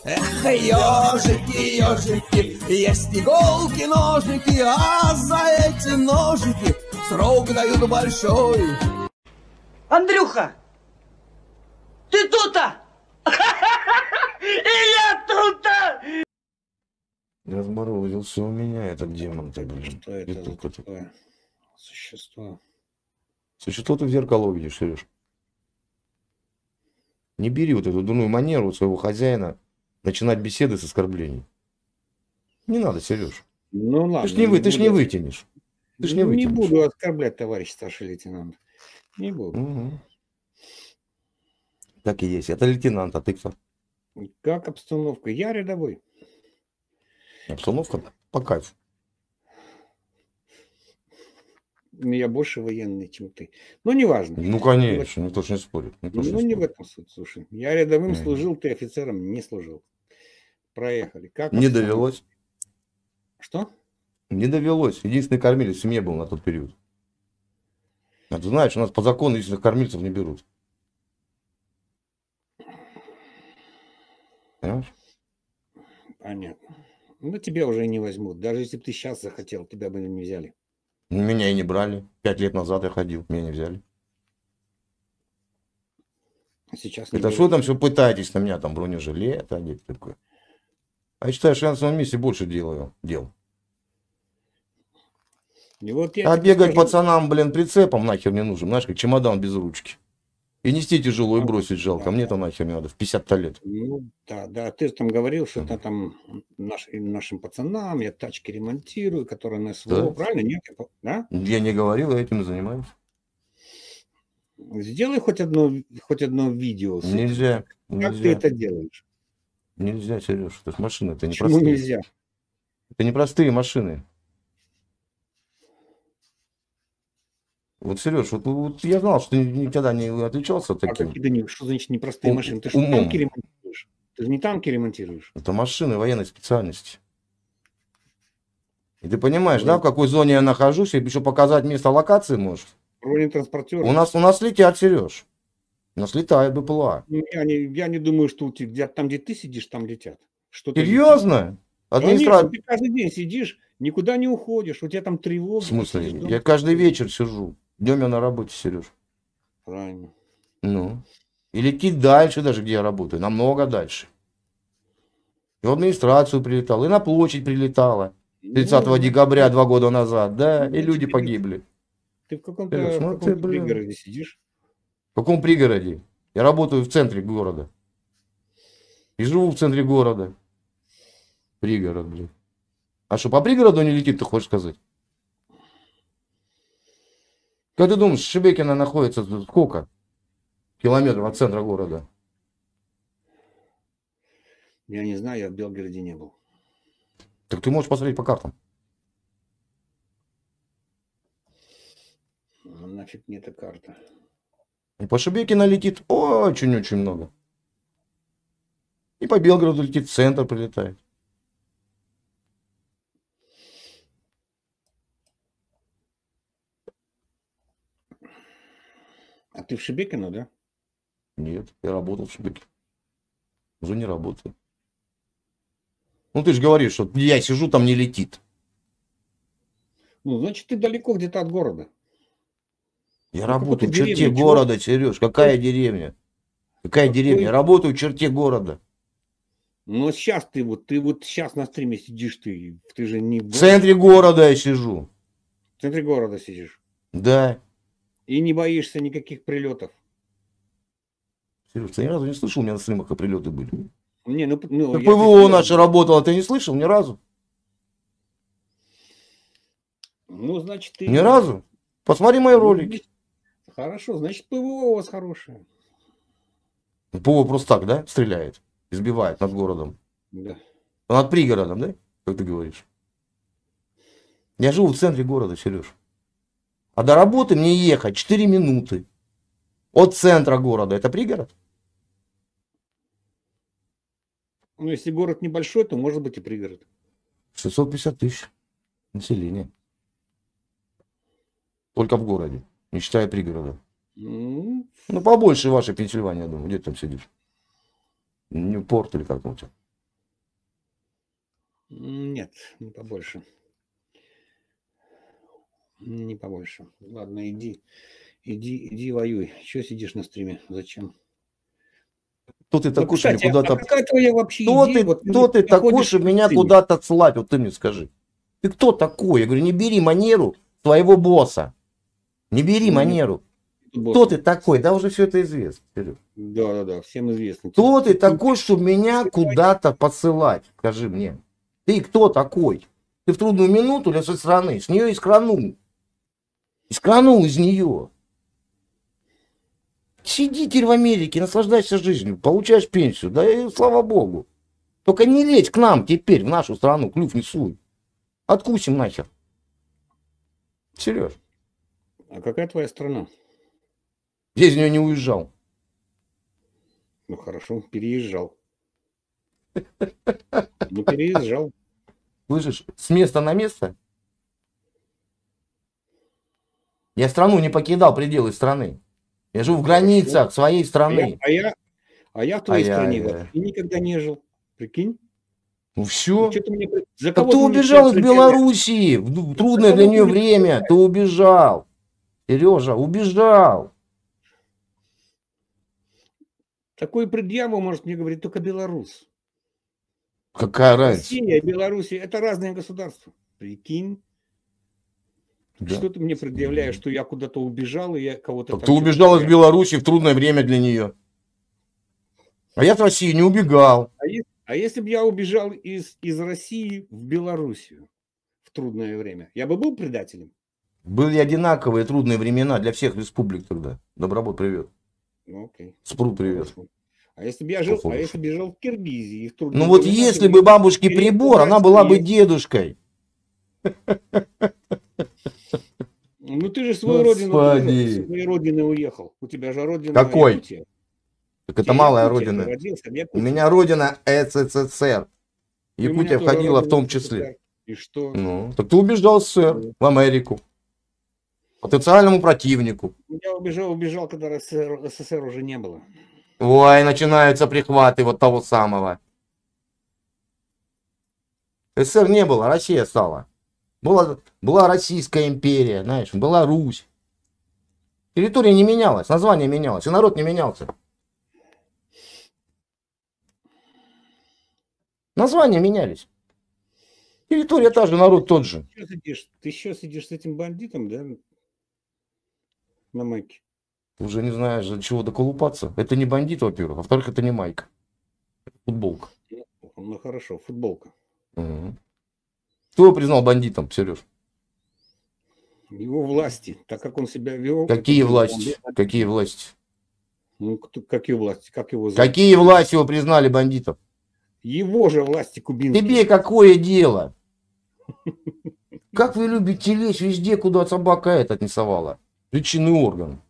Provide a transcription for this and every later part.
Эх, ежики, ежики, есть иголки, ножники, а за эти ножики срок дают большой. Андрюха, ты тут-то? И я тут-то! Разморозился у меня этот демон-то, блин. Что это за такое существо? Существо ты в зеркало видишь, Сереж. Не бери вот эту дурную манеру своего хозяина начинать беседы с оскорблений. Не надо, Сереж. Ну ладно. Ты ж не вытянешь. Ты ж не вытянешь. Не буду оскорблять, товарищ старший лейтенант. Не буду. Угу. Так и есть. Это лейтенант, а ты кто? Как обстановка? Я рядовой. Обстановка по кайфу. Я больше военный, чем ты. Но неважно. Ну, конечно, никто ж не спорит. Ну, не в этом суть, слушай. Я рядовым служил, ты офицером не служил. Проехали. Как не довелось. Что? Не довелось. Единственный кормилец в семье был на тот период. А ты знаешь, у нас по закону единственных кормильцев не берут. Понимаешь? Понятно. Ну, тебя уже не возьмут. Даже если бы ты сейчас захотел, тебя бы не взяли. Меня и не брали. 5 лет назад я ходил, меня не взяли. Сейчас это что там все пытаетесь на меня, там бронежилет, одеть такое. А я считаю, что я на своем месте больше делаю дел. Вот а бегать пацанам, блин, прицепом нахер не нужен. Знаешь, как чемодан без ручки. И нести тяжело, и бросить жалко. Да, мне-то нахер не надо, в 50-то лет. Ну, да, ты там говорил, что это там нашим пацанам, я тачки ремонтирую, которые на СВО, да? Правильно? Нет? Да? Я не говорил, я этим и занимаюсь. Сделай хоть одно видео. Нельзя. Как ты это делаешь? Нельзя, Сереж. Это машины, это не Почему простые. Нельзя? Это не простые машины. Вот, Сереж, вот я знал, что ты никогда не отличался таким. Что значит непростые машины? Ты что, танки ремонтируешь? Ты же не танки ремонтируешь. Это машины военной специальности. И ты понимаешь, да, в какой зоне я нахожусь, и еще показать место локации можешь? Бронетранспортер. У нас летят, Сереж. У нас летает БПЛА. Я не думаю, что там, где ты сидишь, там летят. Серьезно? Конечно, ты каждый день сидишь, никуда не уходишь, у тебя там тревога. В смысле? Я каждый вечер сижу. Днем я на работе, Сереж. Правильно. Ну. И летит дальше даже, где я работаю. Намного дальше. И в администрацию прилетал, и на площадь прилетала. 30 декабря 2 года назад. Да, и люди погибли. Ты в каком-то пригороде сидишь? В каком пригороде? Я работаю в центре города. И живу в центре города. Пригород, блин. А что, по пригороду не летит, ты хочешь сказать? Как ты думаешь, Шебекино находится сколько километров от центра города? Я не знаю, я в Белгороде не был. Так ты можешь посмотреть по картам. Ну, нафиг мне эта карта. И по Шебекино летит очень-очень много. И по Белгороду летит, в центр прилетает. А ты в Шебекино, да? Нет, я работал в Шебекино. Уже не работаю. Ну ты же говоришь, что я сижу, там не летит. Ну, значит, ты далеко где-то от города. Я работаю в черте города, Сереж. Какая деревня? Какая деревня? Я работаю в черте города. Но сейчас ты сейчас на стриме сидишь, ты же не в центре города я сижу. В центре города сидишь? Да. И не боишься никаких прилетов? Сереж, ты ни разу не слышал, у меня на стримах прилеты были? Не, ПВО наше работало, ты не слышал ни разу? Ну, значит, ты... Ни разу? Посмотри мои ролики. Хорошо, значит, ПВО у вас хорошее. ПВО просто так, да, стреляет? Избивает над городом? Да. Над пригородом, да? Как ты говоришь? Я живу в центре города, Сереж. А до работы мне ехать 4 минуты. От центра города. Это пригород? Ну, если город небольшой, то может быть и пригород. 650 тысяч населения. Только в городе, не считая пригорода. Ну, побольше вашей Пенсильвании, я думаю. Где ты там сидишь? Ньюпорт или как там у тебя? Нет, не побольше. Не побольше. Ладно, иди воюй. Чего сидишь на стриме? Зачем? Кто ты Ну, такой, что меня кстати, а куда-то... какая твоя вообще Кто идея? ты, Вот кто ты такой, находишь чтобы на меня стриме. куда-то отсылать? Вот ты мне скажи. Ты кто такой? Я говорю, не бери манеру своего босса. Не бери манеру. Кто ты такой? Да уже все это известно. Серег. Да, всем известно. Кто ты такой, чтобы меня куда-то посылать? Скажи мне. Ты кто такой? Ты в трудную минуту для своей страны. С нее искранул. Искранул из нее. Сиди теперь в Америке, наслаждайся жизнью, получаешь пенсию. Да и слава богу. Только не лезь к нам теперь, в нашу страну, клюв не суй. Откусим нахер. Сереж. А какая твоя страна? Я из нее не уезжал. Ну хорошо, переезжал. Ну переезжал. Слышишь, с места на место. Я страну не покидал, пределы страны. Я живу в границах своей страны. А я в твоей стране вообще никогда не жил. Прикинь? Ну все. За Так кого ты мне убежал из сейчас Белоруссии. В трудное для нее время. Ты убежал. Сережа, убежал. Такой предъяву может мне говорить только белорус. Какая разница? Россия и Белоруссия — это разные государства. Прикинь. Да. Что ты мне предъявляешь, что я куда-то убежал, и я кого-то... Так ты убежал из Беларуси в трудное время для нее. А я с России не убегал. А если бы я убежал из России в Белоруссию в трудное время, я бы был предателем? Были одинаковые трудные времена для всех республик тогда. Добробот, привет. Ну, окей. Спрут, привет. А если бы я жил в Киргизии? Ну вот если бы бабушке прибор, она была бы дедушкой. Ну ты же свою родину уехал. У тебя же родина... Какой? Якутия. Так это малая родина. У меня родина СССР. Якутия входила в том числе. И что? Ну, так ты убежал в СССР, в Америку. Потенциальному противнику. Я убежал, когда СССР уже не было. Ой, начинаются прихваты вот того самого. СССР не было, Россия стала. Была Российская империя, знаешь, была Русь. Территория не менялась, название менялось, и народ не менялся. Названия менялись. Территория та же, народ тот же. Ты еще сидишь с этим бандитом, да? На майке. Уже не знаешь, за чего доколупаться. Это не бандит, во-первых. Во-вторых, это не майка. Это футболка. Ну хорошо, футболка. Угу. Кто его признал бандитом, Сереж? Его власти, так как он себя вел. Какие власти? Какие власти? Ну, какие власти? Как его зовут? Какие власти его признали бандитом? Его же власти кубинские. Тебе какое дело? Как вы любите лезть везде, куда собака это отнесовала? Личинный орган.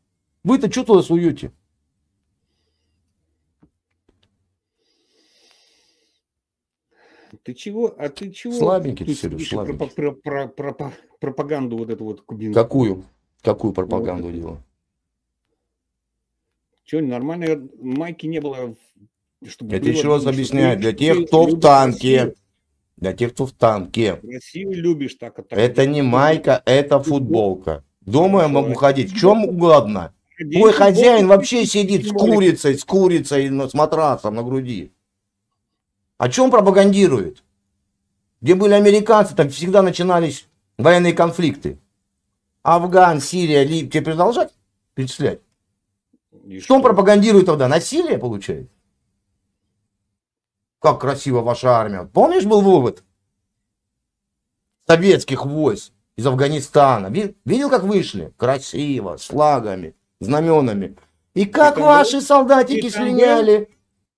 Вы-то что туда суете? Ты чего? А ты чего? Слабенький ты, Сереж, слабенький. Пропаганду вот эту вот кубинскую. Какую? Какую пропаганду делал? Что, нормальной майки не было? Я тебе еще раз объясняю. Для тех, кто в танке. Для тех, кто в танке. Россию любишь так. Это не майка, это футболка. Дома я могу ходить в чем угодно. Твой хозяин вообще сидит с курицей, с матрасом на груди. О чем пропагандирует? Где были американцы, там всегда начинались военные конфликты. Афган, Сирия, Ливия. Тебе продолжать перечислять? Что он пропагандирует тогда? Насилие получает? Как красиво ваша армия. Помнишь, был вывод советских войск из Афганистана? Видел, как вышли? Красиво, с флагами, знаменами. И как ваши солдатики слиняли.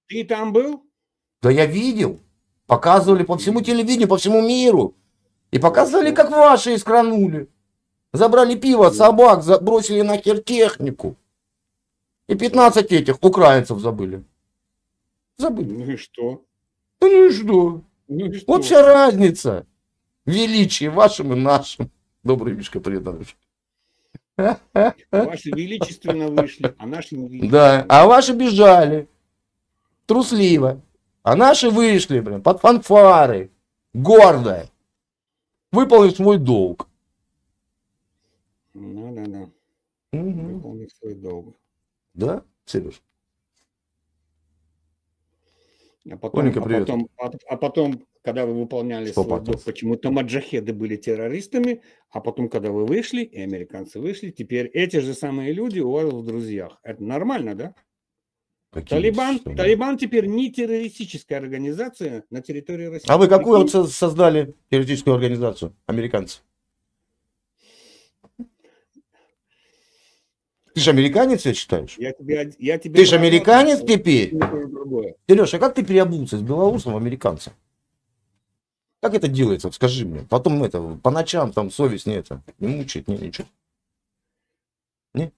Ты там был? Да я видел. Показывали по всему телевидению, по всему миру. И показывали, как ваши искранули. Забрали пиво, собак, бросили нахер технику. И 15 этих украинцев забыли. Забыли. Ну и что? Ну и что? Вот вся разница. Величие вашим и нашим. Добрый Мишка, привет, Андрюш. Ваши величественно вышли, а наши не величественно. Да, а ваши бежали. Трусливо. А наши вышли, блин, под фанфары. гордо выполнить свой долг. Ну да. Угу. Выполнить свой долг. Да, Сереж? А потом, Оленька, привет. потом, когда вы выполняли Что свой потом? долг, почему-то маджахеды были террористами, а потом, когда вы вышли, и американцы вышли, теперь эти же самые люди у вас в друзьях. Это нормально, да? Какие Талибан теперь не террористическая организация на территории России. А вы какую вот создали террористическую организацию, американцы? Ты же американец, я считаешь? Я тебе Ты же американец теперь? Другое. Сереж, а как ты переобулся с белорусом в американца? Как это делается? Вот скажи мне. Потом это, по ночам там совесть не мучает, ничего. Не?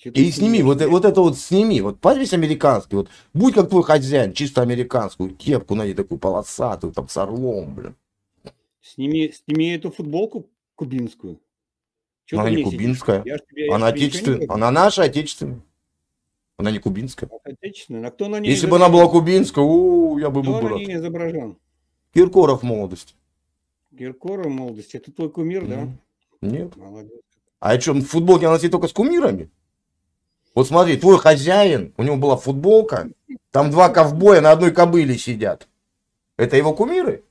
И сними, вот это вот сними, вот весь американский, вот будь как твой хозяин, чисто американскую кепку, найди такую полосатую, там с орлом, блин. Сними эту футболку кубинскую. Чё Она ты не мне кубинская, сидишь? она отечественная, она наша отечественная, она не кубинская. Отечественная? А кто на ней Если бы она была кубинская, я бы был кто на рад. ней изображен? Киркоров в молодости. Киркоров в молодости. Это твой кумир, да? Нет. Молодец. А что, в футболке она носит только с кумирами? Вот смотри, твой хозяин, у него была футболка, там два ковбоя на одной кобыле сидят. Это его кумиры?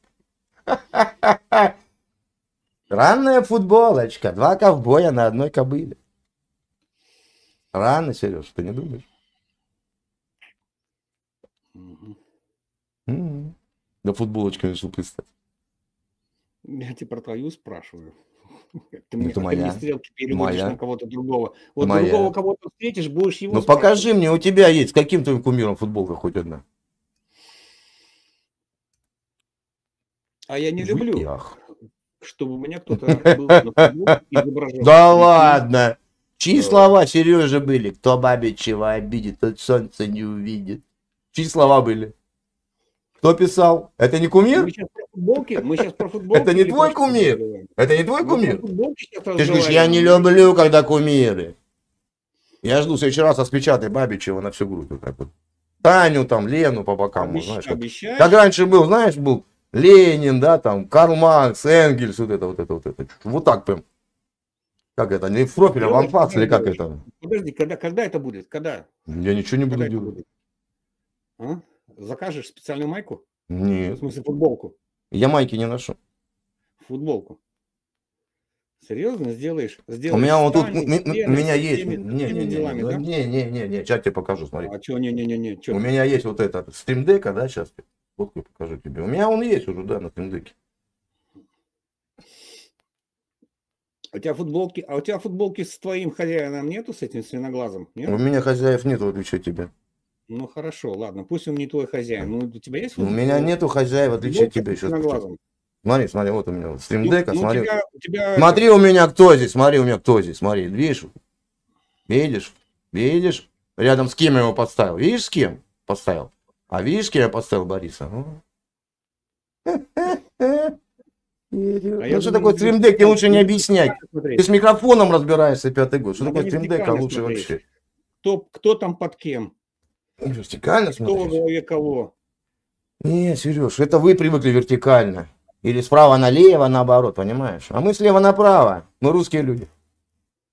Странная футболочка, два ковбоя на одной кобыле. Рано, Сереж, ты не думаешь? Да футболочками супы стать. Я тебе про твою спрашиваю. Ты Это мне моя. стрелки переводишь Моя. на кого-то другого. Вот Моя. другого кого-то встретишь, будешь его Ну спрашивать. покажи мне, у тебя есть, с каким твоим кумиром футболка хоть одна? А я не люблю, Ях. чтобы у меня кто-то был на футболке изображен. Да ладно. Чьи слова, Сережа, были? Кто бабе чего обидит, тот солнце не увидит. Чьи слова были? Кто писал? Это не кумир? Мы сейчас про футболки. Это не твой кумир? Это не твой кумир? Ты же говоришь, я не люблю. люблю, когда кумиры. Я жду в следующий раз распечатай Бабичева на всю грудь. Вот так вот. Таню там, Лену по бокам. Знаешь, Обещаешь? как раньше был, знаешь, был Ленин, да, там, Карл Маркс, Энгельс, вот это. Вот так прям. Как это, не в профиле, а в анфас, или как это? Подожди, когда это будет? Когда? Я ничего не буду Когда это делать. будет? А? Закажешь специальную майку? В Нет, смысле футболку? я майки не ношу. Футболку. Серьезно сделаешь? У меня вот тут, у Леной, меня со есть, всеми делами, да? не, сейчас тебе покажу, смотри. А что, не. У меня есть вот этот стримдека, да, сейчас фотку я покажу тебе. У меня он есть уже, да, на стримдеке. У тебя футболки с твоим хозяином нету, с этим свиноглазом? Нет? У меня хозяев нет, в отличие от тебя. Ну хорошо, ладно, пусть он не твой хозяин. Ну, у тебя есть У меня нету хозяев, в отличие от тебя. Свиноглазом. Смотри, вот у меня вот стримдека, смотри. У тебя... Смотри, у меня кто здесь, смотри, видишь? Видишь? Рядом с кем я его поставил? Видишь, с кем поставил? А видишь, с кем я поставил Бориса? Ну что такое стримдек, тебе лучше не объяснять. Ты с микрофоном разбираешься, 5-й год. Что такое стримдек, а лучше вообще? Кто там под кем? Вертикально Кто во смотришь? главе кого? Не, Сереж, это вы привыкли вертикально. Или справа налево, наоборот, понимаешь? А мы слева направо. Мы русские люди.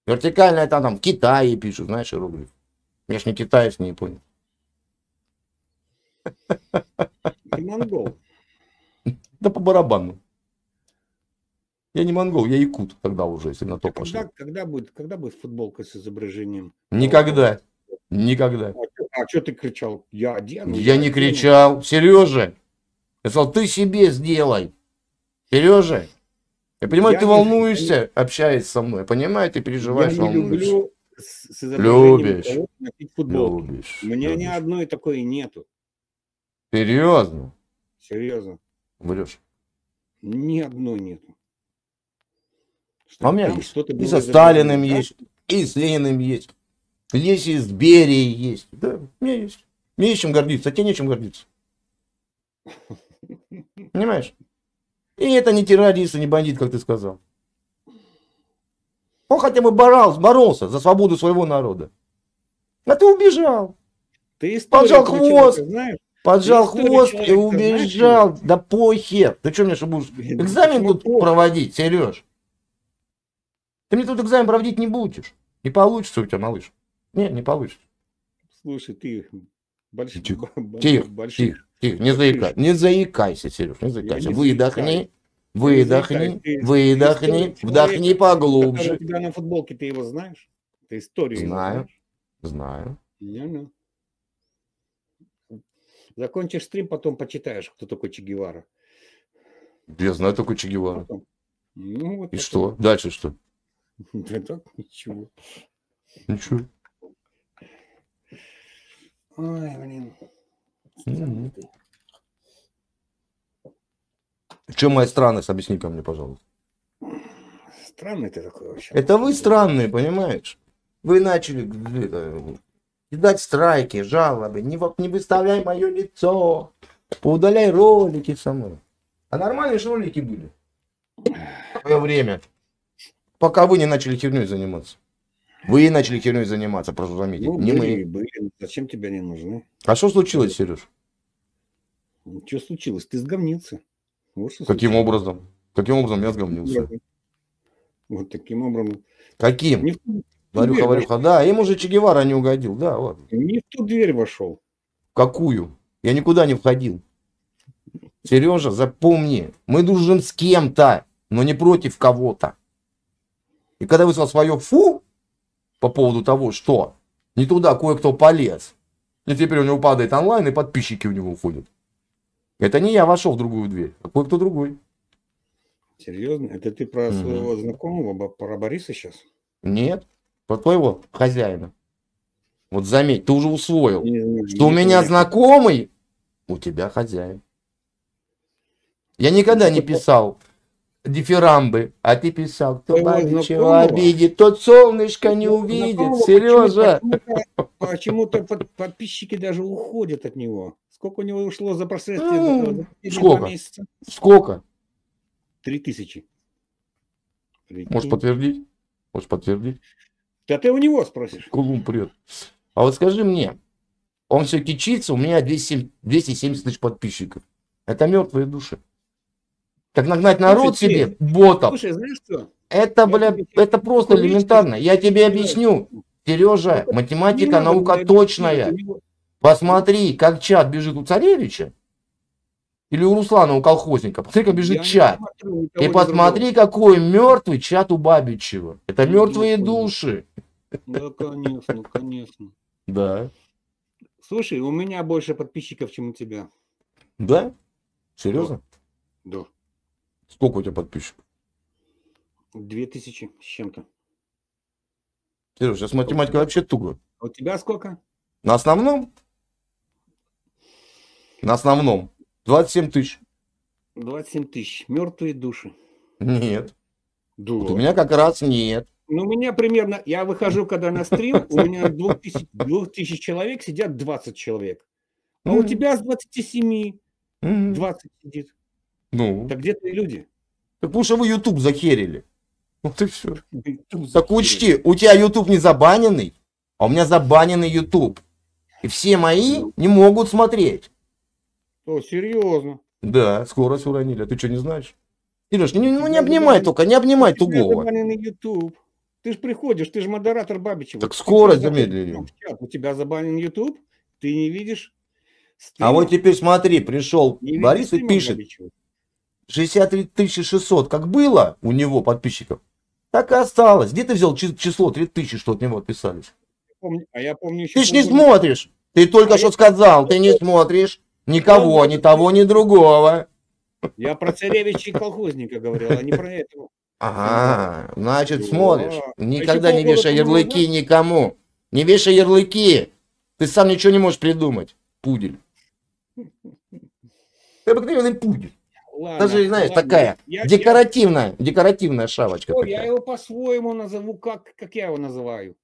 Вертикально это там в Китае пишут, знаешь, иероглиф. Я ж не китаец, не понял. Ты монгол. Да по барабану. Я не монгол, я якут тогда уже, если на то пошло. Когда будет футболка с изображением? Никогда. Никогда. А что ты кричал? Я одену. Я не кричал. Сережа, я сказал, ты себе сделай. Сережа, я понимаю, ты волнуешься, общаясь со мной. Я понимаю, ты переживаешь, Я не волнуешься. люблю с изображением Любишь. кого-то носить футболки. Любишь. У меня ни Любишь. одной такой нету. Серьезно? Серьезно. Врешь. Ни одной нету. А у меня Там есть. что-то И было со Сталиным изображено, есть, и с Лениным есть. Есть и с Берией есть. Да, у меня есть. Мне есть чем гордиться, а тебе нечем гордиться. Понимаешь? И это не террорист, и не бандит, как ты сказал. Он хотя бы боролся за свободу своего народа. А ты убежал. Ты историю Поджал этого человека хвост. знаешь? Поджал Историю хвост и человека убежал. Да похер. Ты что мне что будешь Блин, экзамен почему тут похер? проводить, Сереж? Ты мне тут экзамен проводить не будешь. Не получится у тебя, малыш. Не получится. Слушай, ты большой... Тихо, тихо, тихо, не заикайся. Не заикайся, Сереж, не заикайся. не Выдохни, заикаюсь. выдохни, вдохни поглубже. У тебя на футболке, ты его знаешь? Ты историю его Знаю, знаешь? знаю. Ну. Закончишь стрим, потом почитаешь, кто такой Че Гевара. Я знаю только Че Гевара. Потом. Ну, вот И потом. что? Дальше что? Да так, ничего. Ничего. Ой, блин. Мгм. В чем моя странность? Объясни ко мне, пожалуйста. Странный ты такой вообще. Это вы странные, понимаешь? Вы начали кидать страйки, жалобы. Не выставляй мое лицо. Поудаляй ролики со мной. А нормальные же ролики были. В свое время. Пока вы не начали херней заниматься. Вы начали херней заниматься, прошу заметить. Ну, Не были, мы. были. Зачем тебе они нужны? А что случилось, Сереж? Что случилось? Ты сгомнился. Вот что Каким случилось. образом? Каким образом я сгомнился? Вот таким образом. Каким? Не в ту Варюха, дверь Варюха, да, им уже Че Гевара не угодил, да, вот. Не в ту дверь вошел. Какую? Я никуда не входил. Сережа, запомни, мы дружим с кем-то, но не против кого-то. И когда выслал свое фу по поводу того, что не туда кое-кто полез, и теперь у него падает онлайн, и подписчики у него уходят. Это не я вошел в другую дверь, а кое-кто другой. Серьезно? Это ты про своего знакомого, про Бориса сейчас? Нет, про твоего хозяина. Вот заметь, ты уже усвоил, Не, что у меня знакомый, у тебя хозяин. Я никогда не писал дифирамбы, а ты писал, кто Твоего бабичего знакомого? обидит, тот солнышко не увидит. Знакомого Сережа. Почему-то подписчики даже уходят от него. Сколько у него ушло за прошествие? За Сколько? 2 месяца? Сколько? 3000. Можешь подтвердить? Можешь подтвердить? Да ты у него спросишь. Кулум прет. А вот скажи мне, он все кичится, у меня 270 тысяч подписчиков. Это мертвые души. Как нагнать народ Слушай, себе, ботов. Слушай, знаешь что? Это, бля, тебе это просто кулички элементарно. Я тебе сделаю. объясню. Сережа, Не математика, надо наука мне точная. объяснять, у него- Посмотри, как чат бежит у царевича. Или у Руслана, у колхозника. Посмотри, как бежит Я не чат. смотрю ни того, И ни посмотри, какой мертвый чат у Бабичева. Это Ну, мертвые понял. души. другого. Да, конечно, конечно. Да. Слушай, у меня больше подписчиков, чем у тебя. Да? Серьезно? Да. Сколько у тебя подписчиков? 2000 с чем-то. Сереж, сейчас математика вообще туго. А у тебя сколько? На основном? На основном. 27 тысяч. 27 тысяч. Мертвые души. Нет. Да. Вот у меня как раз нет. Ну, у меня примерно, я выхожу, когда на стрим, у меня 2000 человек сидят 20 человек. А у Мгм. тебя с 27 Мгм. 20 сидит. Ну, Так где твои люди? так потому что вы YouTube захерили. Вот и все. Так учти, у тебя YouTube не забаненный, а у меня забаненный YouTube. И все мои не могут смотреть. О, серьезно? Да, скорость уронили. А ты что, не знаешь? Сереж, не тебя обнимай забанен- только, не обнимай У тебя тугого. забаненный YouTube. Ты же приходишь, ты же модератор Бабичева. Так Ты скорость заходишь замедлили. в чат, у тебя забанен YouTube, ты не видишь А стримов, вот теперь смотри, пришел не видишь Борис и стримов пишет, Бабичева. 63 600, как было у него подписчиков, так и осталось. Где ты взял число 3000, что от него отписались? А я помню еще... Ты ж не смотришь. Ты только что сказал, ты не смотришь никого, ни того, ни другого. Я про царевича и колхозника говорил, а не про этого. Ага, значит, Да. смотришь. А Никогда еще не полгода вешай тому ярлыки назад- никому. Не вешай ярлыки. Ты сам ничего не можешь придумать. Пудель. Ты обыкновенный пудель. Ладно, Даже, знаешь, ладно. такая Я- декоративная шавочка. я такая. его по-своему назову, как я его называю.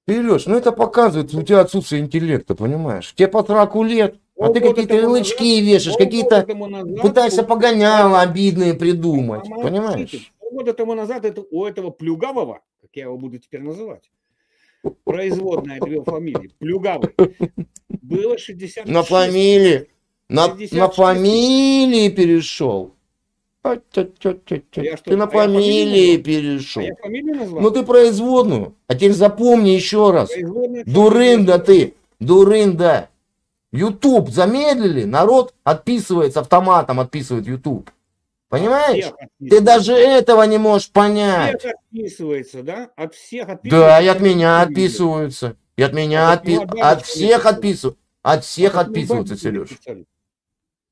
Сереж, ну это показывает у тебя отсутствие интеллекта, понимаешь? Тебе по 40 лет, а ты Полгода какие-то тому ярлычки назад- вешаешь, полгода какие-то тому назад пытаешься у- погоняло обидные придумать, Помолчите. понимаешь? Полгода тому назад это у этого Плюгавого, как я его буду теперь называть, производная от его фамилии, Плюгавый, Было 60. На фамилии. На 66. фамилии перешел. Я что, Ты на а я фамилию фамилии назвал? перешел. А я фамилию назвал? Ну ты производную. А теперь запомни еще раз. Производная Дурында фамилия. ты. Дурында. YouTube замедлили, народ отписывается, автоматом отписывает YouTube. Понимаешь? Всех Ты отписывается. даже этого не можешь понять. Всех отписывается, да? От всех отписывается. Да, и от меня отписываются. И от меня А почему отписываются. от От всех Бабичева отписываются. От всех А почему отписываются, Бабичева не Сереж. писали?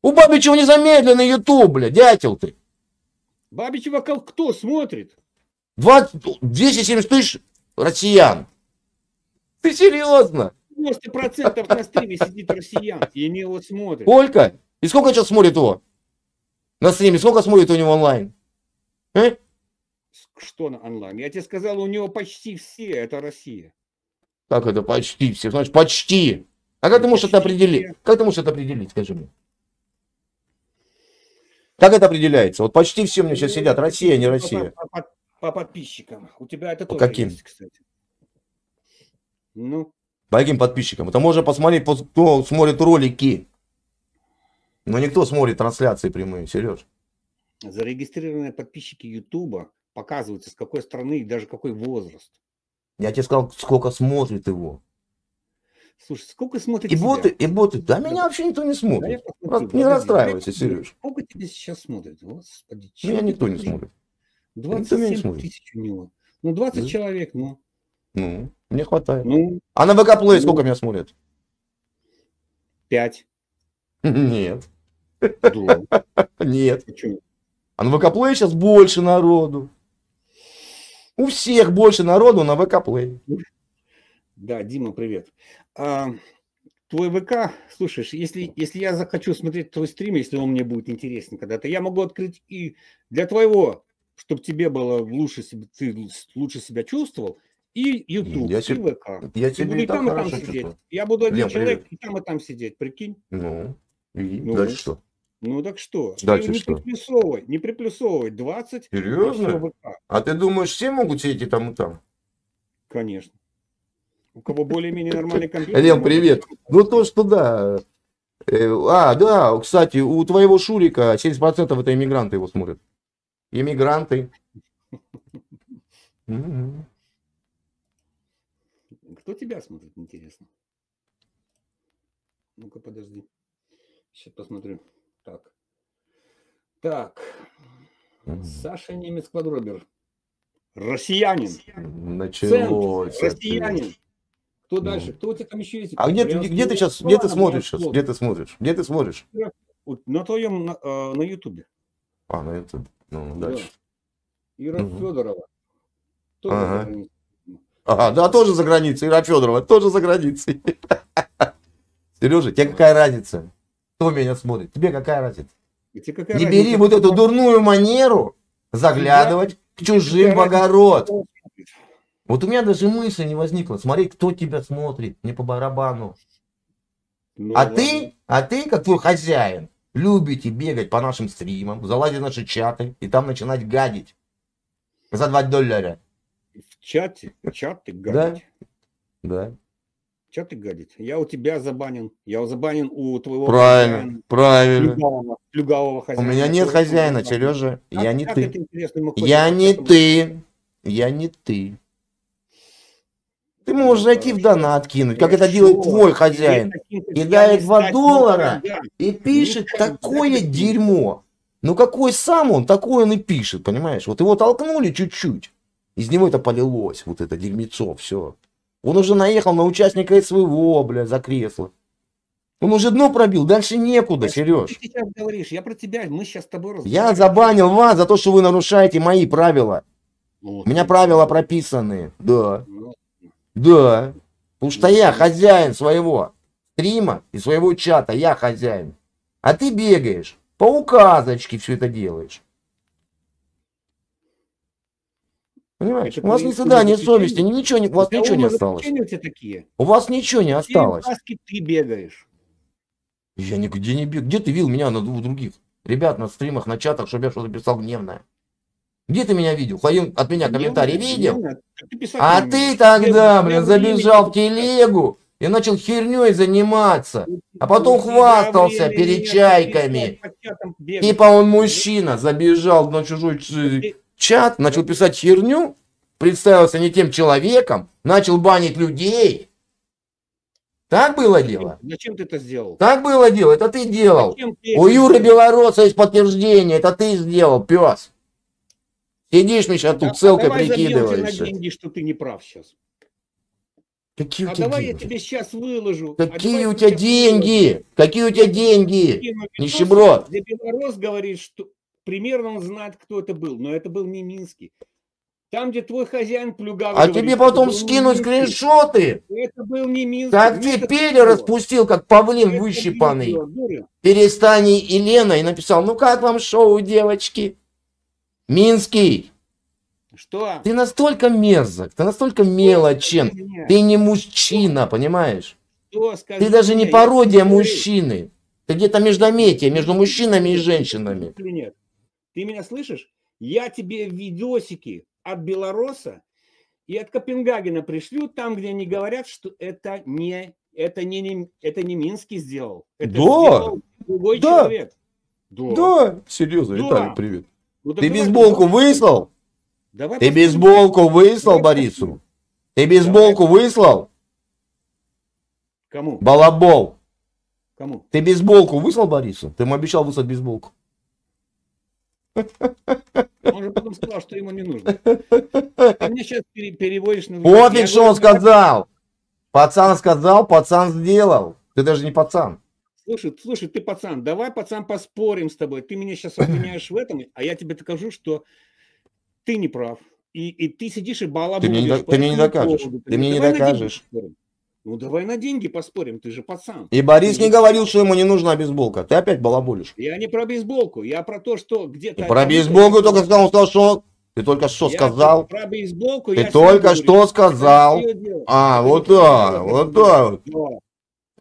У Бабичева не замедленный YouTube, бля, дятел ты. Бабичева кто смотрит? 270 тысяч россиян. Ты серьезно? 90% на стриме сидит россиян, и они его смотрят. Сколько? И сколько сейчас смотрит его? На стриме, сколько смотрит у него онлайн? Что на онлайн? Я тебе сказал, у него почти все, это Россия. Как это почти все? Значит, почти. А как ты можешь это определить? Как ты можешь это определить, скажи мне? Как это определяется? Вот почти все у меня сейчас сидят. Россия, не Россия. По подписчикам. У тебя это По тоже каким? есть, кстати. Ну, По каким подписчикам? Это можно посмотреть, кто смотрит ролики. Но никто смотрит трансляции прямые, Сереж. зарегистрированные подписчики Ютуба показываются, с какой страны и даже какой возраст. Я тебе сказал, сколько смотрит его. Слушай, сколько смотрит И тебя? боты. Да меня вообще никто не Да я смотрит. посмотрю, Не подожди, расстраивайся, дай посмотрю. Сереж. Сколько тебе сейчас смотрит? Господи, чё Меня ты никто не творишь? смотрит. Никто меня не 27 смотрит. тысяч у него. Ну, 20 Да. человек, ну. Ну, мне хватает. Ну, А на ВК Play Ну. сколько меня смотрят? 5. Нет. Да. Нет. Почему? А на ВК Play сейчас больше народу. У всех больше народу на ВК Play. Да, Дима, привет. Твой ВК, слушаешь, если я захочу смотреть твой стрим, если он мне будет интересен когда-то, я могу открыть и для твоего, чтобы тебе было лучше, ты лучше себя чувствовал, и YouTube, Я и тебе- ВК. я И тебе буду и и так там хорошо сидеть. чувствую. Я буду один Лен, человек, привет. и там сидеть, прикинь. Ну, и Ну. дальше что? Ну так что? Дальше Ты не что? не приплюсовывай. 20. Серьезно? и всё ВК. А ты думаешь, все могут сидеть и там, и там? Конечно. У кого более-менее нормальный компьютер. Лен, может, привет. Ну то, что да. Да, кстати, у твоего Шурика 70% это иммигранты его смотрят. Иммигранты. Мгм. Кто тебя смотрит, интересно? Ну-ка, подожди. Сейчас посмотрю. Так. Саша Немец Квадробер. Россиянин. Началось. Центр. Россиянин. Кто дальше? Кто у тебя там еще есть? А где ты сейчас, где ты смотришь сейчас? Где ты смотришь? Где ты смотришь? На твоем, на Ютубе. А, на YouTube. Ну, Да. дальше. Ира Мгм. Федорова. Тоже Ага. за границей. Ага, да, тоже за границей. Ира Федорова тоже за границей. Сережа, тебе какая разница? Кто меня смотрит? Тебе какая разница? И тебе какая Не разница, бери вот кто эту дурную манеру заглядывать к чужим в какая огород. разница? Вот у меня даже мысли не возникло. Смотри, кто тебя смотрит, не по барабану. Ну, А ладно. ты, как твой хозяин, любите бегать по нашим стримам, залазить в наши чаты и там начинать гадить. За $2. В чате гадить. Да. Чаты гадить. Я у тебя забанен. Я забанен у твоего Правильно, правильно. плюгавого У хозяина. меня нет Тоже хозяина, забанен. Сережа. Я не Как ты. это интересно, мы Я хотим не к этому- ты. Я не ты. Ты можешь зайти в донат кинуть, как это делает твой хозяин. Кидает $2 и пишет такое дерьмо. Ну какой сам он, такой он и пишет, понимаешь? Вот его толкнули чуть-чуть. Из него это полилось, вот это дерьмецо, все. Он уже наехал на участника СВО, бля, за кресло. Он уже дно пробил, дальше некуда, Сереж. Ты сейчас говоришь, я про тебя, мы сейчас с тобой Я забанил вас за то, что вы нарушаете мои правила. У меня правила прописаны, да. Да. Потому что я хозяин своего стрима и своего чата, я хозяин. А ты бегаешь, по указочке все это делаешь. Понимаешь? Это У вас ни твои стыда, ни заключения? совести, ничего, у вас ничего не осталось. У тебя такие. У вас ничего не Какие осталось. маски ты бегаешь? Я нигде не бегаю. Где ты видел меня на двух других ребят на стримах, на чатах, чтобы я что-то писал гневное? Где ты меня видел? От меня комментарий видел? Ты писать А не ты умеешь. тогда, Я блин, в забежал в имени- телегу Я начал херней заниматься. А потом У тебя хвастался времени перед нет, чайками. по чатам бегать. Типа он мужчина, забежал на чужой чат, начал писать херню, представился не тем человеком, начал банить людей. Так было дело? Зачем ты это сделал? Так было дело, это ты делал. Зачем ты У это Юры сделал? Белороса есть подтверждение, это ты сделал, пес. Сидишь мне сейчас тут целкой давай забьемся на прикидываешься. деньги, что ты не прав сейчас. Какие у А тебя давай я деньги? тебе сейчас выложу. Какие у тебя деньги? Какие у тебя деньги? Видос, Нищеброд. где Белорос говорит, что примерно он знает, кто это был, но это был не Минский. Там, где твой хозяин Плюгавый А говорит, тебе что потом это был не скинуть Минский. скриншоты. Это был не Минский. Как Нет, тебе это Пеля видео. распустил, как павлин Это выщипанный. видео, дура. Перестань и Лена и написал, ну как вам шоу, девочки? Минский, Что? ты настолько мерзок, ты настолько мелочен. Скажи мне. Ты не мужчина, понимаешь? Что? Скажи Ты даже не мне. пародия Я тебе говорю. мужчины. Ты где-то междометие между мужчинами и женщинами. Или нет? Ты меня слышишь? Я тебе видосики от Белороса и от Копенгагена пришлю, там, где они говорят, что это не Минский сделал. Это Да. сделал другой Да. человек. Да. серьезно, Да. Виталий, привет. Ну, так Ты давай, бейсболку давай. выслал? Давай Ты посмотрим. бейсболку выслал Давай Борису? Ты бейсболку выслал? Кому? Балабол. Кому? Ты бейсболку выслал Борису? Ты ему обещал выслать бейсболку. Он же потом сказал, что ему не нужно. Ты мне сейчас переводишь на... Вот Я ведь что он говорю, сказал. Пацан сказал, пацан сделал. Ты даже не пацан. Слушай, ты пацан, давай, пацан, поспорим с тобой. Ты меня сейчас обвиняешь в этом, а я тебе докажу, что ты не прав. И ты сидишь и балаболишь. Ты мне не докажешь. Ты мне не Давай на деньги докажешь. поспорим. Ну давай на деньги поспорим, ты же пацан. И Борис Ты не же- говорил, что ему не нужна бейсболка. Ты опять балаболишь. Я не про бейсболку, я про то, что где-то... И про бейсболку только сказал, он сказал, что... Ты только что Я сказал. Про бейсболку Ты я только всем говорю, что сказал. это не твое дело. А, Это вот не твое так, дело. вот так.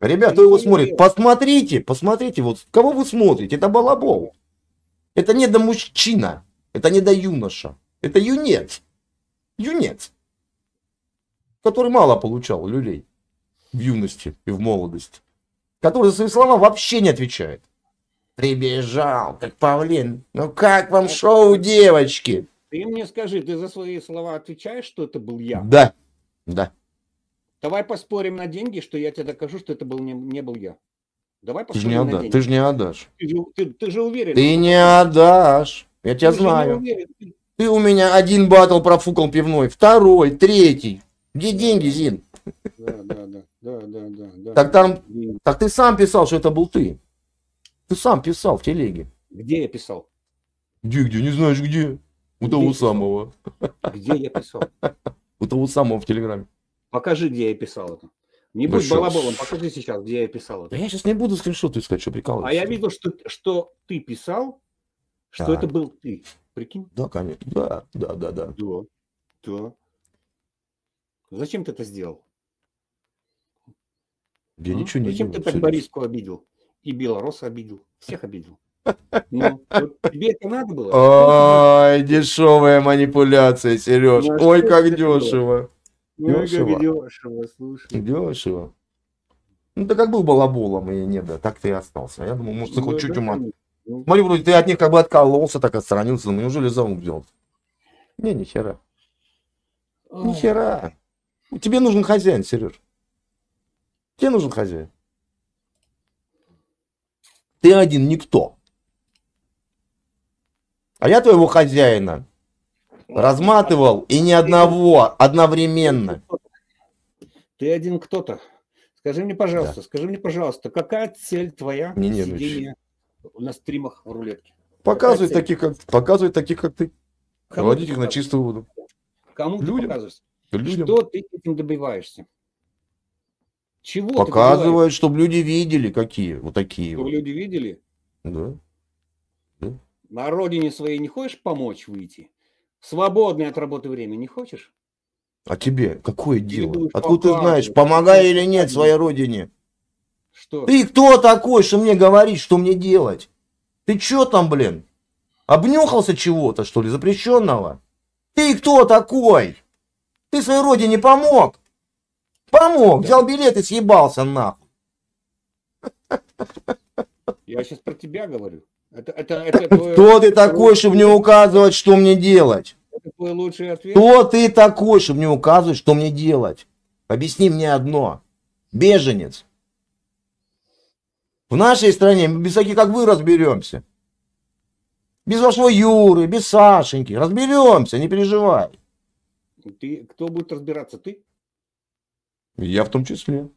Да. Ребята, кто его смотрит? Посмотрите, вот кого вы смотрите? Это балабол. Это не до мужчина. Это не до юноша. Это юнец. Юнец. Который мало получал люлей в юности и в молодости. Который за свои слова вообще не отвечает. Прибежал, как павлин. Ну как вам шоу, девочки? Ты мне скажи, ты за свои слова отвечаешь, что это был я? Да, да. Давай поспорим на деньги, что я тебе докажу, что это был не был я. Давай Ты же не поспорим на отдашь. деньги. Ты же не отдашь. Ты же уверен. Ты не отдашь. Я тебя Ты же не знаю. уверен. Ты у меня один батл профукал пивной, второй, третий. Где деньги, Зин? Да. Так там, так ты сам писал, что это был ты. Ты сам писал в телеге. Где я писал? Где, не знаешь где? У Где того писал? самого. Где я писал? У того самого в телеграме. Покажи, где я писал это. Не Ну будь что? балаболом, покажи сейчас, где я писал Да это. я сейчас не буду скриншоты искать, что прикалываешься. А я видел, что ты писал, что Так. это был ты. Прикинь? Да, конечно. Да. Да. Зачем ты это сделал? Я ничего не Зачем делаю. ты так серьезно. Бориску обидел? И Белороса обидел. Всех обидел. Ну, вот тебе это надо было? Ой, дешевая манипуляция, Сереж. Ну, а Ой, что как это было? дешево. Ну, как дешево. дешево, слушай. Дешево. Ну, ты как был балаболом, и нет, да, так ты и остался. Я думал, может, ты хоть чуть ума. Ну, Смотри, вроде ты от них как бы откололся, так отстранился. Ну, неужели за ум взял? Не, ни хера. Ни хера. Тебе нужен хозяин, Сереж. Тебе нужен хозяин. Ты один никто. А я твоего хозяина разматывал и ни одного одновременно. Ты один кто-то. Скажи мне, пожалуйста, какая цель твоя Не нервничай. сидения на стримах в рулетке? Показывай Какая цель? таких, как ты. Кому Водить ты их на показываешь? чистую воду. Кому ты Людям. показываешь? Людям. Что ты этим добиваешься? Чего ты Показывают, чтобы люди видели, какие. Вот такие добиваешься? Чтобы вот. люди видели? Да. На родине своей не хочешь помочь выйти? В свободное от работы время не хочешь? А тебе какое дело? будешь Откуда ты знаешь, показывать, помогай будешь или нет показывать. своей родине? Что? Ты кто такой, что мне говорить, что мне делать? Ты чё там, блин? Обнюхался чего-то, что ли, запрещенного? Ты кто такой? Ты своей родине помог? Помог, взял билет и съебался нахуй. Я сейчас про тебя говорю. Это Кто ты такой, чтобы мне указывать, что мне делать? Это твой лучший ответ? Кто ты такой, чтобы мне указывать, что мне делать? Объясни мне одно. Беженец. В нашей стране без таких, как вы, разберемся. Без вашего Юры, без Сашеньки. Разберемся, не переживай. Кто будет разбираться? Ты? Я в том числе.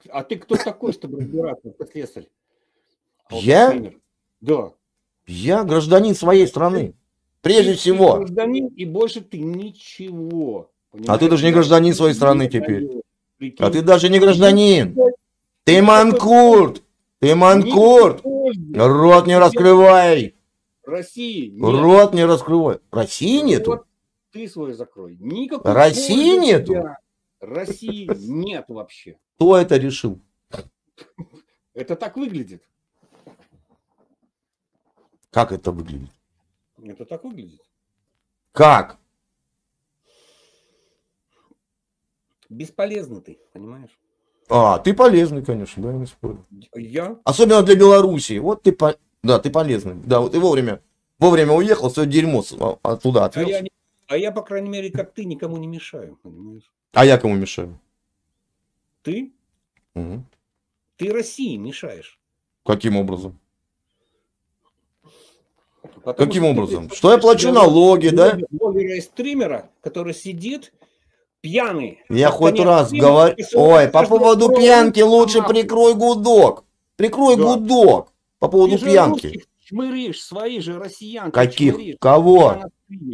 А ты кто такой, чтобы разбираться, слесарь? Я? Да. Я гражданин своей страны. Прежде всего. Ты гражданин, и больше ты ничего. А ты даже не гражданин своей страны теперь. Прикинь. А ты даже не гражданин. Ты манкурт. Ты манкурт. Рот не раскрывай. России нет. Рот не раскрывай. России нету? Вот ты свой закрой. Никакой России пользы нету? для России нет вообще. Кто это решил? Это так выглядит. Как это выглядит? Это так выглядит. Как? Бесполезно ты, понимаешь? А, ты полезный, конечно, да, я не спорю. Я? Особенно для Белоруссии. Вот ты, да, ты полезный. Да, вот ты вовремя уехал, все дерьмо оттуда отвез. А я, по крайней мере, как ты, никому не мешаю, понимаешь? А я кому мешаю? Ты? Угу. Ты России мешаешь. Каким образом? Потому Каким что образом? Что я плачу налоги, да? Блогера и стримера, который сидит пьяный. Я хоть раз говорю... Ой, по поводу пьянки лучше прикрой гудок. Прикрой гудок. По поводу пьянки. Чмыришь, свои же россиян. Каких? Чмыришь. Кого?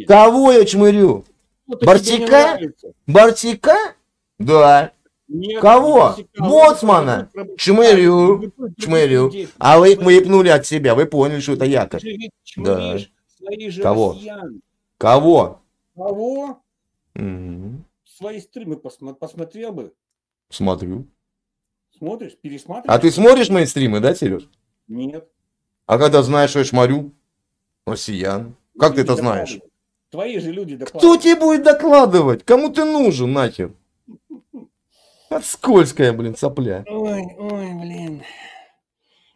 Кого я чмырю? Бартика? Бартика? Да. Нет, кого? Боцмана? Чмырю. Чмырю. А вы их выпнули от себя. Вы поняли, что это якорь. Да. Кого? Россиян. Кого? Кого? Угу. Свои стримы посмотрел бы. Смотрю. Смотришь, пересматриваешь. А ты смотришь мои стримы, да, Сереж? Нет. А когда знаешь, что я шмарю россиян? Как ты это знаешь? Твои же люди докладывают. Кто тебе будет докладывать? Кому ты нужен, нахер? Это скользкая, блин, сопля. Ой, блин.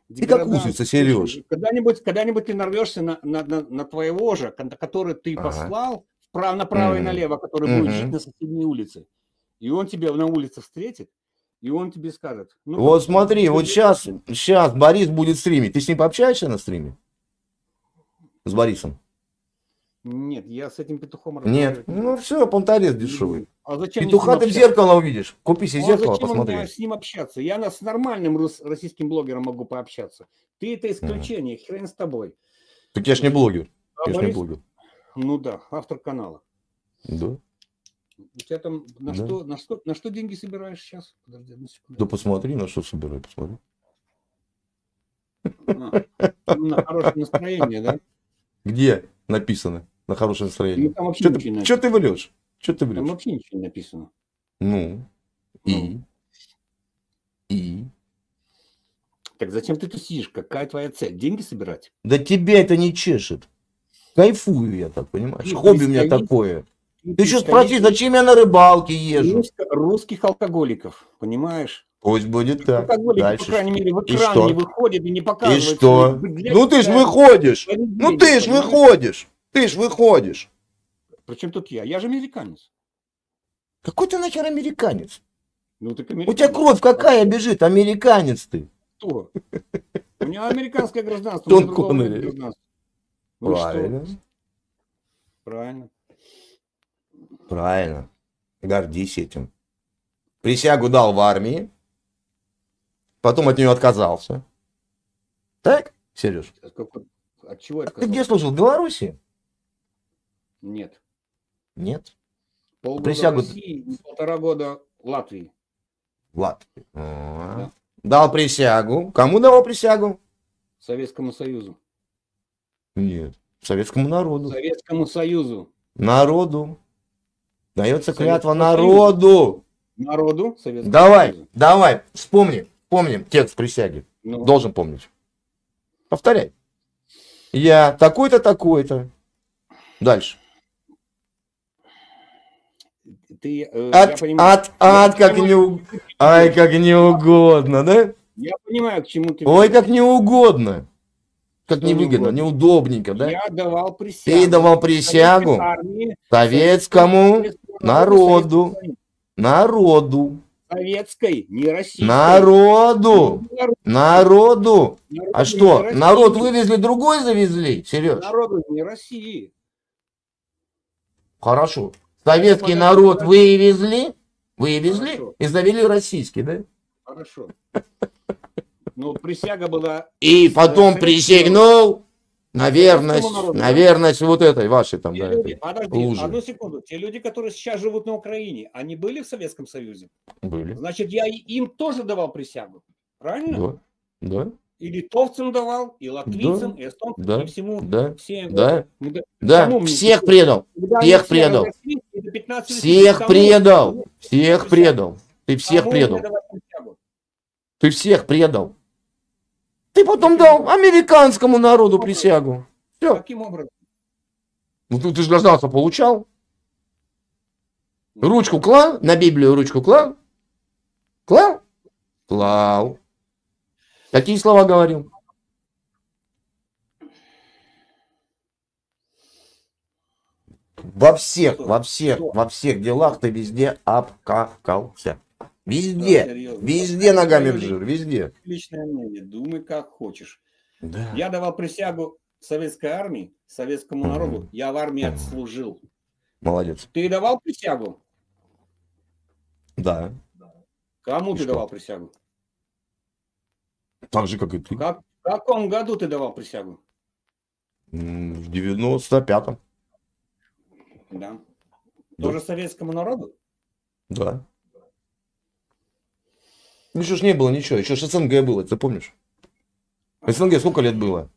Ты как устрица, Сереж. Когда-нибудь ты нарвешься на твоего же, который ты послал направо и налево, который будет жить на соседней улице. И он тебя на улице встретит, и он тебе скажет. Ну, вот смотри, вот сейчас Борис будет стримить. Ты с ним пообщаешься на стриме? С Борисом? Нет, я с этим петухом Нет, ну все, понторез дешевый. А зачем петуха ты в зеркало увидишь. Купи себе зеркало, посмотри. Зачем с ним общаться? Я с нормальным российским блогером могу пообщаться. Ты это исключение, хрен с тобой. Так я ж не блогер. Я ж не блогер. Ну да, автор канала. Да. У тебя там на что деньги собираешь сейчас? Подожди, одну секунду. Да посмотри, на что собирай, посмотри. На хорошее настроение, да? Где написано на хорошее настроение? Ну, что ты врешь? Что ты врешь? Там вообще ничего не написано. Ну, и? Так зачем ты тут сидишь? Какая твоя цель? Деньги собирать? Да тебя это не чешет. Кайфую я так, понимаешь? Хобби у меня такое. Ты что спроси, зачем я на рыбалке езжу? Русских алкоголиков, понимаешь? Пусть будет так. Дальше. По крайней мере, в экран не выходит и не показывает. И что? Ну ты ж выходишь. Ну ты ж выходишь. Ты ж выходишь. Причем тут я? Я же американец. Какой ты нахер американец? Ну, так американец. У тебя кровь какая бежит? Американец ты. Кто? У меня американское гражданство. Тон Коннери. Правильно. Правильно. Правильно. Гордись этим. Присягу дал в армии. Потом от нее отказался. Так, Сереж? От чего отказался? Ты где служил? В Беларуси? Нет. Нет? Полгода присягу... в России и 1,5 года в Латвии. В Латвии. Да. Дал присягу. Кому давал присягу? Советскому Союзу. Нет. Советскому народу. Советскому Союзу. Народу. Дается клятва народу. Народу? Советскому Союзу. Давай. Помним текст присяги. Ну. Должен помнить. Повторяй. Я такой-то, такой-то. Дальше. я понимаю, Ай, как неугодно, да? я понимаю, к чему ты Ой, ведешь. как неугодно. Как Что невыгодно, неугодно? неудобненько, да? Я давал присягу. Ты давал присягу советской армии, советскому советскому народу. советской, Народу. советской, не российской. Народу. Народу. Народу А не что, России. народ вывезли, другой завезли? Сереж? Народу не России. Хорошо. Советский Подожди, народ подожди. вывезли Хорошо. и завели российский, да? Хорошо. Ну, присяга была... И потом советскому присягнул на верность, народу, на да? верность вот этой вашей там, Те да, люди, этой подожди, лужи. одну секунду. Те люди, которые сейчас живут на Украине, они были в Советском Союзе? Были. Значит, я им тоже давал присягу. Правильно? Да, да, И литовцам давал, и латвийцам, и эстонцам, да, и всему. да, Всем. да, Мы до- да, кому мне всех теперь? предал, Когда они всех все предал, разошлись, и до 15 всех кому? предал, всех Присягу. предал, ты всех Кому мне предал, давать присягу? ты всех предал. Ты потом дал американскому народу присягу. Все. Каким образом? Ну ты же гражданство получал. Ручку клал, на Библию ручку клал? Клал? Клал. Какие слова говорил? Во всех делах ты везде обкакался. Везде, Да, серьезно. везде ногами в Твое жир, везде. личное мнение. Думай, как хочешь. Да. Я давал присягу советской армии, советскому народу. Я в армии отслужил. Молодец. Ты давал присягу? Да. Кому И ты что? давал присягу? Так же, как и ты. В каком году ты давал присягу? В 95-м. Да. Да. Тоже советскому народу? Да. Ну что ж не было ничего, еще ж СНГ было, ты помнишь? СНГ сколько лет было?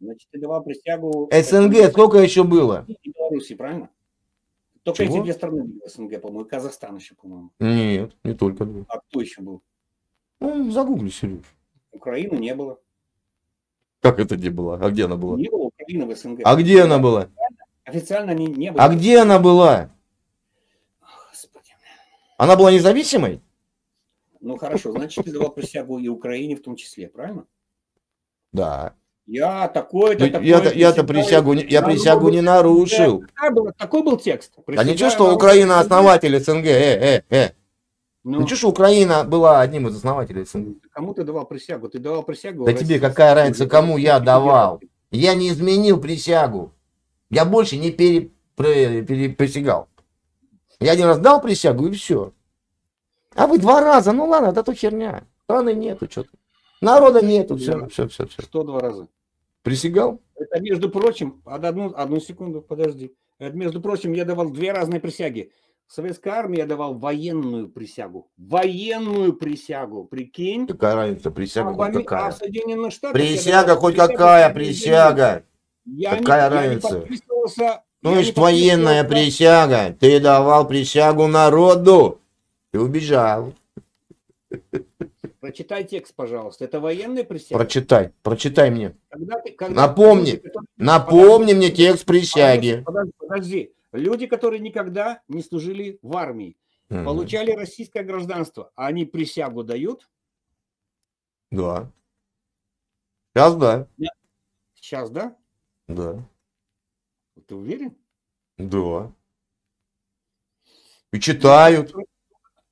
Значит, ты давал присягу... СНГ сколько еще было? И Беларуси, правильно? Только Чего? эти две страны были в СНГ, по-моему, и Казахстан еще, по-моему. Нет, не только два. А кто еще был? Ну, загугли, Сереж. Украины не было. Как это не было? А где она была? Не было Украины в СНГ. А где она была? Официально не было. А где она была? Господи. Она была независимой? Ну хорошо, значит, ты давал присягу и Украине в том числе, правильно? Да. Я такой-то, Ну, такой-то... я-то присягу, я присягу не нарушил. Такой был текст. А ничего, Присягаю что народу Украина СНГ. основатель СНГ? Ну, Ничего, что Украина была одним из основателей СНГ. кому ты давал присягу? Ты давал присягу... Да России. тебе какая разница, кому я давал? Я не изменил присягу. Я больше не присягал. Я один раз дал присягу и все. А вы два раза, ну ладно, да то херня. Страны нету, что-то. Народа нету, все. Что два раза? Присягал? Это, между прочим, одну секунду, подожди. Это, между прочим, я давал две разные присяги. В советской армии я давал военную присягу. Военную присягу, прикинь. Какая разница, присяга хоть А какая? в Соединенных Штатах я Присяга давал хоть присягу какая, военную. присяга. Я Какая не разница? подписывался. Ну, я не значит, военная подписывался. присяга. Ты давал присягу народу. Ты убежал. Прочитай текст, пожалуйста. Это военная присяга. Прочитай мне. Когда Напомни. люди, которые- Напомни мне текст присяги. Подожди. Люди, которые никогда не служили в армии, получали российское гражданство, а они присягу дают? Да. Сейчас да. Сейчас, да? Да. Ты уверен? Да. И читают.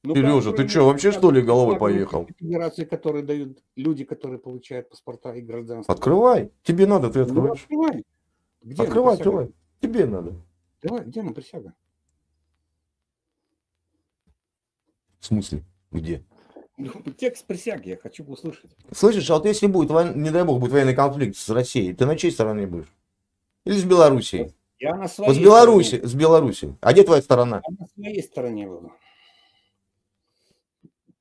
Ну, Сережа, как ты бы, что, вообще что ли головой как поехал? Федерации, которые дают, люди, которые получают паспорта и гражданство. Открывай. Тебе надо, ты Ну, открываешь. открывай. Где она, Открывай, присяга? открывай. Тебе надо. Давай, где она присяга? В смысле? Где? Ну, текст присяги я хочу услышать. Слышишь, а вот если будет, не дай бог, будет военный конфликт с Россией, ты на чьей стороне будешь? Или с Белоруссией? Я на своей Вот с Белоруссией. А где твоя сторона? стороне. Я на своей стороне буду.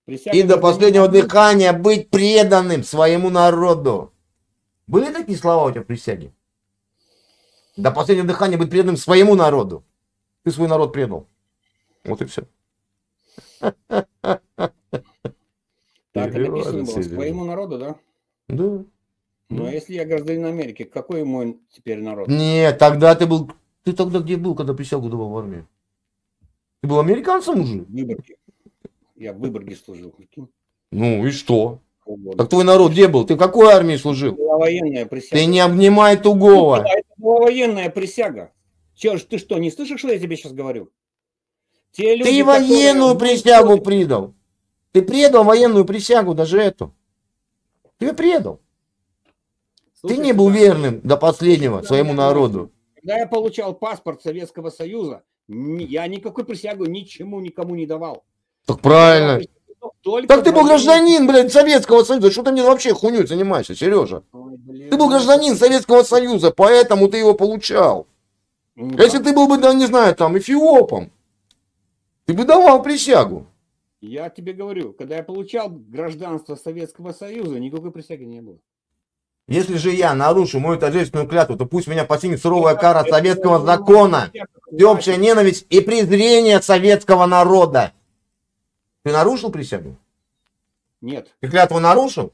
Присяга И до для последнего меня- дыхания быть преданным своему народу. Были такие слова у тебя в присяге? До последнего дыхания быть преданным своему народу. Ты свой народ предал. Вот и все. Так и написано Серьезно, было, серьезно. своему народу, да? Да. Но если я гражданин Америки, какой мой теперь народ? Нет, тогда ты был... Ты тогда где был, когда присягу давал в армию? Ты был американцем уже? В Выборге. Я в Выборге служил. Прикинь. Ну и что? Полгода. Так твой народ где был? Ты в какой армии служил? Была военная присяга. Ты не обнимай тугого. Это была военная присяга. Ты что, не слышишь, что я тебе сейчас говорю? Те люди, Ты военную которые... присягу предал. Ты предал военную присягу, даже эту. Ты предал. Слушай, Ты не был сюда. верным до последнего своему народу. Когда я получал паспорт Советского Союза, я никакой присягу ничему никому не давал. Так правильно. Только Так ты был военную- гражданин, блядь, Советского Союза. Что ты мне вообще хуйней занимаешься, Сережа? Ой, блин. Ты был гражданин Советского Союза, поэтому ты его получал. Ну Если да. ты был бы, да, не знаю, там, эфиопом, ты бы давал присягу. Я тебе говорю, когда я получал гражданство Советского Союза, никакой присяги не было. Если же я нарушу мою торжественную клятву, то пусть меня постигнет суровая кара советского закона, всеобщая ненависть и презрение советского народа. Ты нарушил присягу? Нет, Ты клятву нарушил?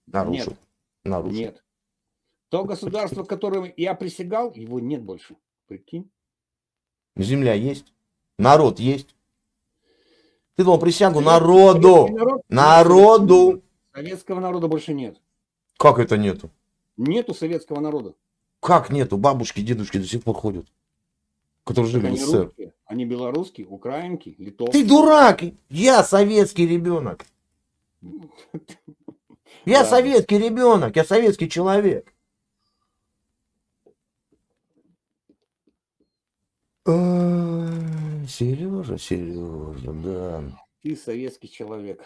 Нарушил. Нет. Нарушил. нет. То государство, которым я присягал, его нет больше. Прикинь? Земля есть, народ есть. Ты дал присягу Советский народу. народ- Народу. Советского народа больше нет. Как это нету? Нету советского народа. Как нету? Бабушки, дедушки до сих пор ходят, которые Так жили в они СССР. русские, они белорусские, украинки, литовцы. Ты дурак! Я советский ребенок. Я Ладно. советский ребенок, я советский человек. Сережа, Сережа, да. Ты советский человек.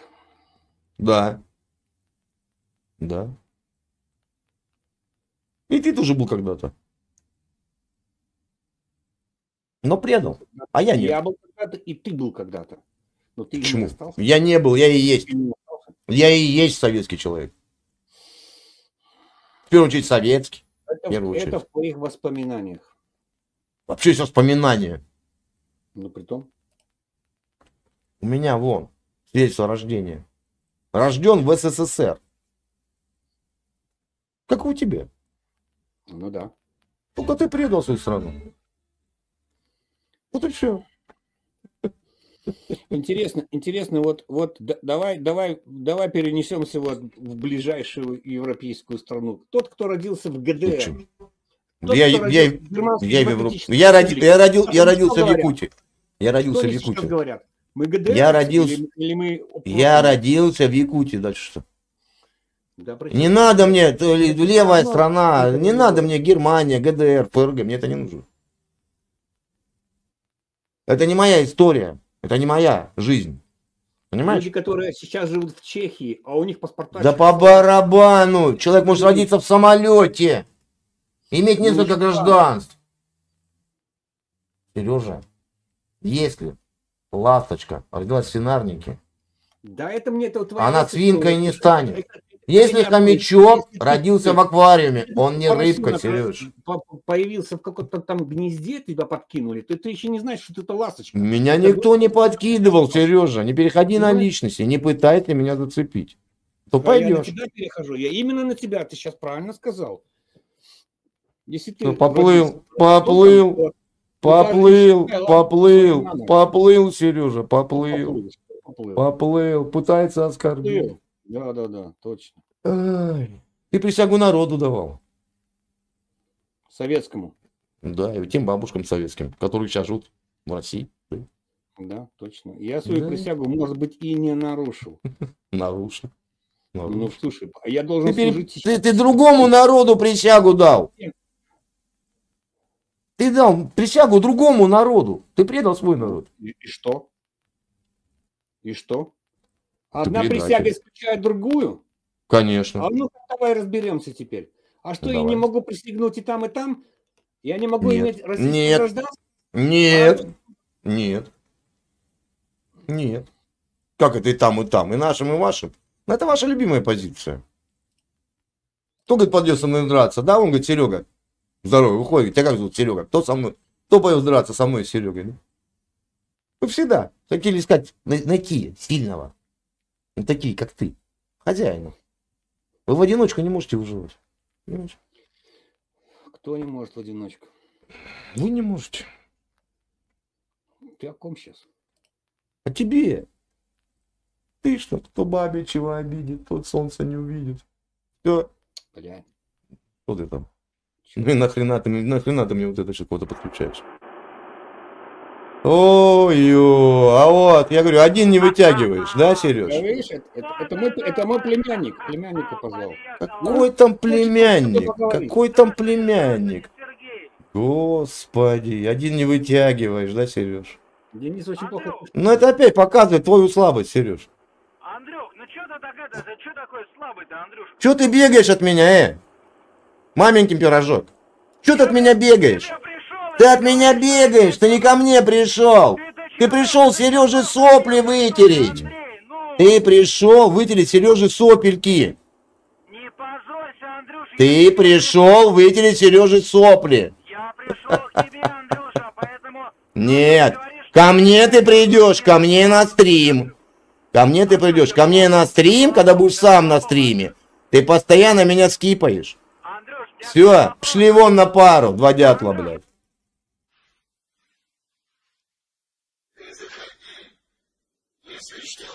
Да. Да. И ты тоже был когда-то. Но предал. А я нет. Я был когда-то, и ты был когда-то. Но ты им не Почему? остался. Я не был, я и есть. Ты не остался. Я и есть советский человек. В первую очередь советский. Это, Первую это очередь. в твоих воспоминаниях. Вообще есть воспоминания. Ну, притом. У меня вон свидетельство о рождении. Рожден в СССР. Как и у тебя. Ну да. Только ты предал свою страну. Вот и все. Интересно, давай перенесемся вот в ближайшую европейскую страну. Тот, кто родился в ГДР. Тот, Я кто родился в Германской в Европе. Демократической Я Республике. родился в говорят? Якутии. Я родился Что в они сейчас Якутии. говорят? Мы ГДР Я родился- или мы... Я родился в Якутии. Дальше что? Да, Не надо мне левая Ну, страна. это Не не надо надо. мне Германия, ГДР, ФРГ. Мне это не нужно. Это не моя история. Это не моя жизнь. Понимаешь? Люди, которые сейчас живут в Чехии, а у них паспорта... Да по барабану. Человек может родиться в самолете. Иметь несколько Ну, гражданств. Сережа, если ласточка родилась в свинарнике, Да, это мне... Это твоя она история. свинкой не станет. Это Если меня хомячок будет. родился в аквариуме, он не рыбка, Поросенок Сереж. Появился в каком-то там гнезде, тебя подкинули, ты еще не знаешь, что это ласточка. Меня никто не подкидывал, Сережа. Не переходи на личности, не пытайся меня зацепить. То А я на пойдешь. тебя перехожу. Я именно на тебя, ты сейчас правильно сказал. Если ты Ну, поплыл, родился поплыл, то поплыл, даже- поплыл, Ладно, поплыл, Сережа, поплыл, поплыл. поплыл, пытается оскорбить. Да, точно. Ай, ты присягу народу давал. Советскому. Да, и тем бабушкам советским, которые сейчас живут в России. Да, точно. Я свою Да. присягу, может быть, и не нарушил. Нарушил. Ну, слушай, я должен служить сейчас. Ты другому народу присягу дал. Нет. Ты дал присягу другому народу. Ты предал свой народ. И что? И что? Одна предатель. присяга исключает другую? Конечно. А ну давай разберемся теперь. А что, я Давай. не могу присягнуть и там, и там? Я не могу Нет. иметь российское Нет. гражданство? Нет. Нет. Нет. Как это и там, и там, и нашим, и вашим? Ну, это ваша любимая позиция. Кто, говорит, пойдет со мной драться? Да, он говорит, Серега. Здорово, выходит, тебя как зовут, Серега? Кто со мной? Кто пойдет драться со мной, Серегой? Да? Вы всегда хотели искать, найти сильного. Ну, такие, как ты. Хозяина. Вы в одиночку не можете выживать. Понимаете? Кто не может в одиночку? Вы не можете. Ты о ком сейчас? А тебе? Ты что, кто бабе чего обидит, тот солнца не увидит. Все. Бля. Что ты там? Ну и нахрена ты мне вот это что-то подключаешь? Ой-ё, а вот, я говорю, один не вытягиваешь, да, Сереж? Да, видишь, это мой племянник. Племянника позвал. Какой там племянник? поговорить. Какой там племянник? Господи, один не вытягиваешь, да, Сереж? Денис очень плохо. Ну это опять показывает твою слабость, Сереж. Андрюх, ну что ты так что такой слабый-то, Андрюш? Че ты бегаешь от меня, Маменькин пирожок. Че ты от меня бегаешь? Ты от меня бегаешь, ты не ко мне пришел. Ты пришел Сереже сопли вытереть. Ты пришел вытереть Сереже сопельки. Не позорься, Андрюш. Ты пришел вытереть Сереже сопли. Я пришел к тебе, Андрюша, поэтому... Нет, ко мне ты придешь, ко мне на стрим. Ко мне ты придешь, ко мне на стрим, когда будешь сам на стриме. Ты постоянно меня скипаешь. Андрюш, Все, пошли вон на пару, два дятла, блядь. Если что,